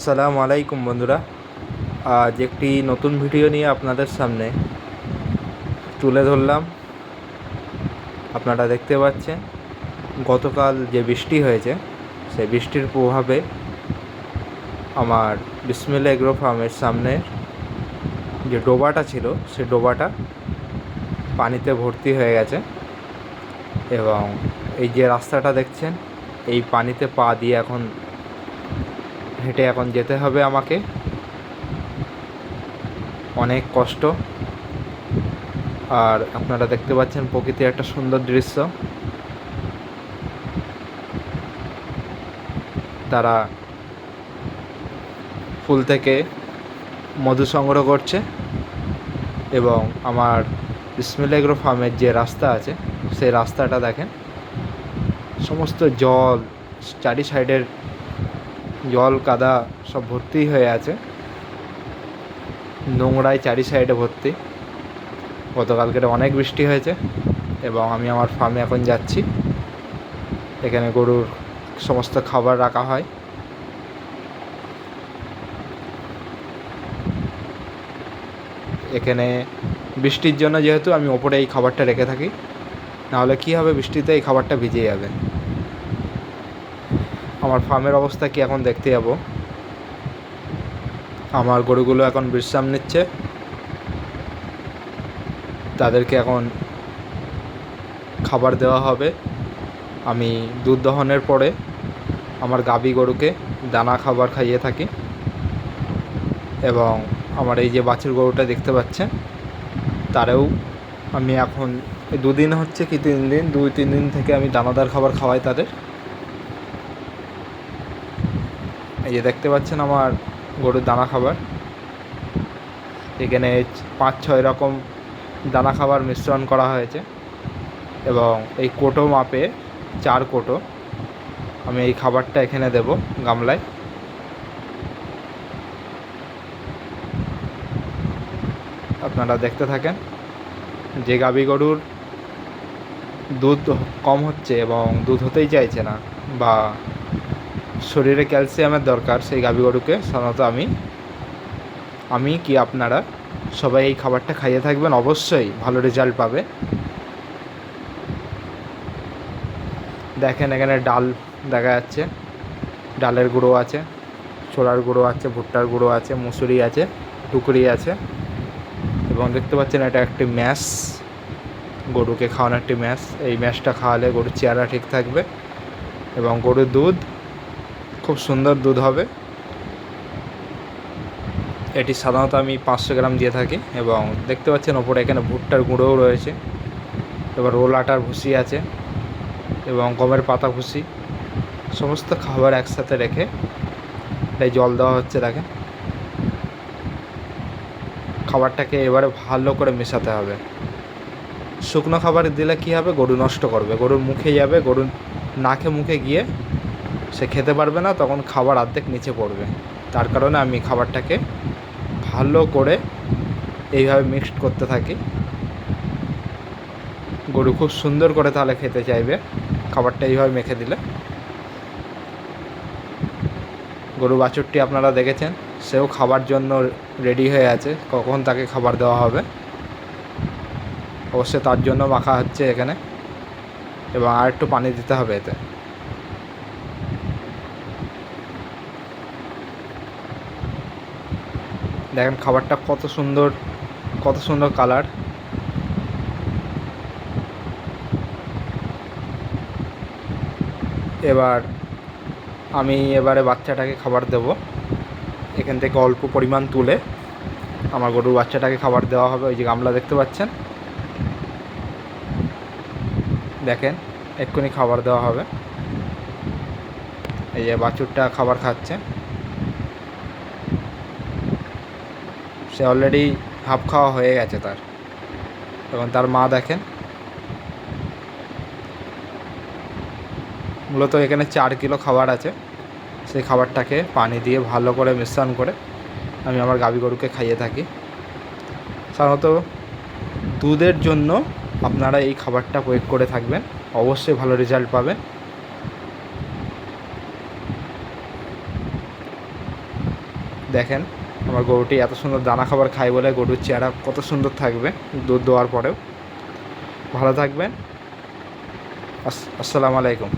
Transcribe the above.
আসসালামু আলাইকুম বন্ধুরা। আজ একটি নতুন ভিডিও নিয়ে আপনাদের সামনে তুলে ধরলাম। আপনারা দেখতে পাচ্ছেন গতকাল যে বৃষ্টি হয়েছে সেই বৃষ্টির প্রভাবে আমার বিসমিল্লাহ এগ্রো ফার্মের সামনে যে ডোবাটা ছিল সেই ডোবাটা পানিতে ভর্তি হয়ে গেছে এবং এই যে রাস্তাটা দেখছেন এই পানিতে পা দিয়ে এখন হেঁটে এখন যেতে হবে আমাকে। অনেক কষ্ট। আর আপনারা দেখতে পাচ্ছেন প্রকৃতির একটা সুন্দর দৃশ্য। তারা ফুল থেকে মধু সংগ্রহ করছে এবং আমার বিসমিল্লাহ এগ্রো ফার্মের যে রাস্তা আছে সেই রাস্তাটা দেখেন, সমস্ত জল, চারি সাইডের জল কাদা সব ভর্তি হয়ে আছে, নোংরায় চারি সাইডে ভর্তি। গতকালকে অনেক বৃষ্টি হয়েছে এবং আমি আমার ফার্মে এখন যাচ্ছি। এখানে গরুর সমস্ত খাবার রাখা হয়। এখানে বৃষ্টির জন্য যেহেতু আমি ওপরে এই খাবারটা রেখে থাকি, নাহলে কী হবে, বৃষ্টিতে এই খাবারটা ভিজে যাবে। আমার ফার্মের অবস্থা কি এখন দেখতে যাব। আমার গরুগুলো এখন বিশ্রাম নিচ্ছে। তাদেরকে এখন খাবার দেওয়া হবে। আমি দুধ দহনের পরে আমার গাভী গরুকে দানা খাবার খাইয়ে থাকি এবং আমার এই যে বাছুর গরুটা দেখতে পাচ্ছেন তারেও আমি এখন দুদিন হচ্ছে কি 3 দিন, 2-3 দিন থেকে আমি দানাদার খাবার খাওয়াই তাদের। এই যে দেখতে পাচ্ছেন আমার গরুর দানা খাবার। এখানে 5-6 রকম দানা খাবার মিশ্রণ করা হয়েছে এবং এই কোটো মাপে 4 কোটো আমি এই খাবারটা এখানে দেব গামলায়। আপনারা দেখতে থাকেন। যে গাভী গরুর দুধ কম হচ্ছে এবং দুধ হতেই চাইছে না বা শরীরে ক্যালসিয়ামের দরকার, সেই গাভী গরুকে সাধারণত আমি কি আপনারা সবাই এই খাবারটা খাইয়ে থাকবেন, অবশ্যই ভালো রেজাল্ট পাবে। দেখেন এখানে ডাল দেখা যাচ্ছে, ডালের গুঁড়ো আছে, ছোলার গুঁড়ো আছে, ভুট্টার গুঁড়ো আছে, মুসুরি আছে, টুকরি আছে এবং দেখতে পাচ্ছেন এটা একটি ম্যাশ, গরুকে খাওয়ানো একটি ম্যাশ। এই ম্যাশটা খাওয়ালে গরুর চেহারা ঠিক থাকবে এবং গরুর দুধ খুব সুন্দর দুধ হবে। এটি সাধারণত আমি 500 গ্রাম দিয়ে থাকি এবং দেখতে পাচ্ছেন ওপরে এখানে ভুট্টার গুঁড়োও রয়েছে, এবার রোল আটার ভুসি আছে এবং গমের পাতা ভুসি, সমস্ত খাবার একসাথে রেখে তাই জল দেওয়া হচ্ছে। দেখেন খাবারটাকে এবারে ভালো করে মেশাতে হবে। শুকনো খাবার দিলে কী হবে, গরু নষ্ট করবে, গরুর মুখে যাবে, গরুর নাকে মুখে গিয়ে সে খেতে পারবে না, তখন খাবার অর্ধেক নিচে পড়বে। তার কারণে আমি খাবারটাকে ভালো করে এইভাবে মিক্সড করতে থাকি। গরু খুব সুন্দর করে তাহলে খেতে চাইবে খাবারটা এইভাবে মেখে দিলে। গরু বাছুরটি আপনারা দেখেছেন, সেও খাবার জন্য রেডি হয়ে আছে, কখন তাকে খাবার দেওয়া হবে অবশ্যই তার জন্য মাখা হচ্ছে এখানে এবং আর একটু পানি দিতে হবে এতে। দেখেন খাবারটা কত সুন্দর কালার। এবারে বাচ্চাটাকে খাবার দেব। এখান থেকে অল্প পরিমাণ তুলে আমার গরুর বাচ্চাটাকে খাবার দেওয়া হবে। ওই যে গামলা দেখতে পাচ্ছেন, দেখেন এক্ষুনি খাবার দেওয়া হবে। এই যে বাছুরটা খাবার খাচ্ছে, সে অলরেডি হাফ খাওয়া হয়ে গেছে তার। এবং তার মা দেখেন, মূলত এখানে 4 কিলো খাবার আছে। সেই খাবারটাকে পানি দিয়ে ভালো করে মিশ্রণ করে আমি আমার গাভী গরুকে খাইয়ে থাকি। সাধারণত দুধের জন্য আপনারা এই খাবারটা প্রয়োগ করে থাকবেন, অবশ্যই ভালো রেজাল্ট পাবেন। দেখেন আমার গরুটি এত সুন্দর দানা খাবার খায় বলে গরুর চেহারা কত সুন্দর থাকবে দুধ দেওয়ার পরেও। ভালো থাকবেন। আসসালামু আলাইকুম।